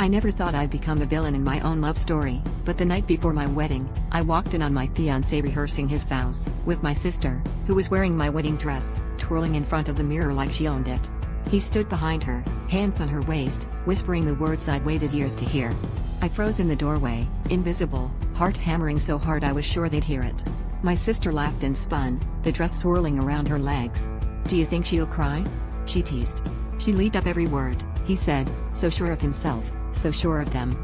I never thought I'd become a villain in my own love story, but the night before my wedding, I walked in on my fiancé rehearsing his vows, with my sister, who was wearing my wedding dress, twirling in front of the mirror like she owned it. He stood behind her, hands on her waist, whispering the words I'd waited years to hear. I froze in the doorway, invisible, heart hammering so hard I was sure they'd hear it. My sister laughed and spun, the dress swirling around her legs. "Do you think she'll cry?" she teased. "She lead up every word," he said, so sure of himself, so sure of them.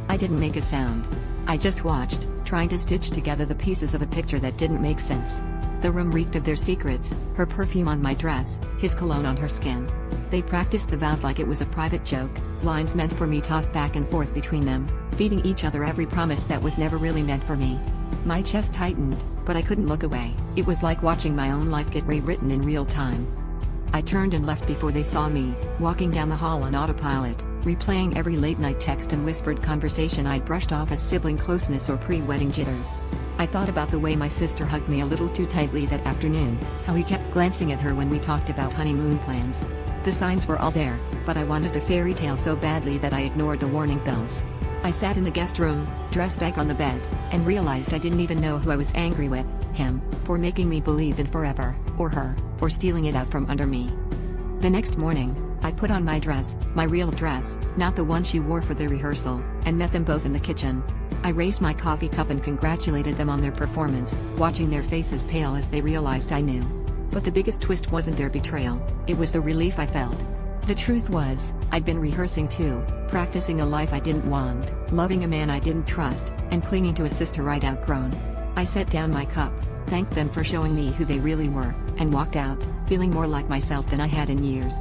I didn't make a sound. I just watched, trying to stitch together the pieces of a picture that didn't make sense. The room reeked of their secrets, her perfume on my dress, his cologne on her skin. They practiced the vows like it was a private joke, lines meant for me tossed back and forth between them, feeding each other every promise that was never really meant for me. My chest tightened, but I couldn't look away. It was like watching my own life get rewritten in real time. I turned and left before they saw me, walking down the hall on autopilot, replaying every late-night text and whispered conversation I'd brushed off as sibling closeness or pre-wedding jitters. I thought about the way my sister hugged me a little too tightly that afternoon, how he kept glancing at her when we talked about honeymoon plans. The signs were all there, but I wanted the fairy tale so badly that I ignored the warning bells. I sat in the guest room, dress back on the bed, and realized I didn't even know who I was angry with, him, for making me believe in forever, or her, for stealing it out from under me. The next morning, I put on my dress, my real dress, not the one she wore for the rehearsal, and met them both in the kitchen. I raised my coffee cup and congratulated them on their performance, watching their faces pale as they realized I knew. But the biggest twist wasn't their betrayal, it was the relief I felt. The truth was, I'd been rehearsing too, practicing a life I didn't want, loving a man I didn't trust, and clinging to a sister I'd outgrown. I set down my cup, thanked them for showing me who they really were, and walked out, feeling more like myself than I had in years.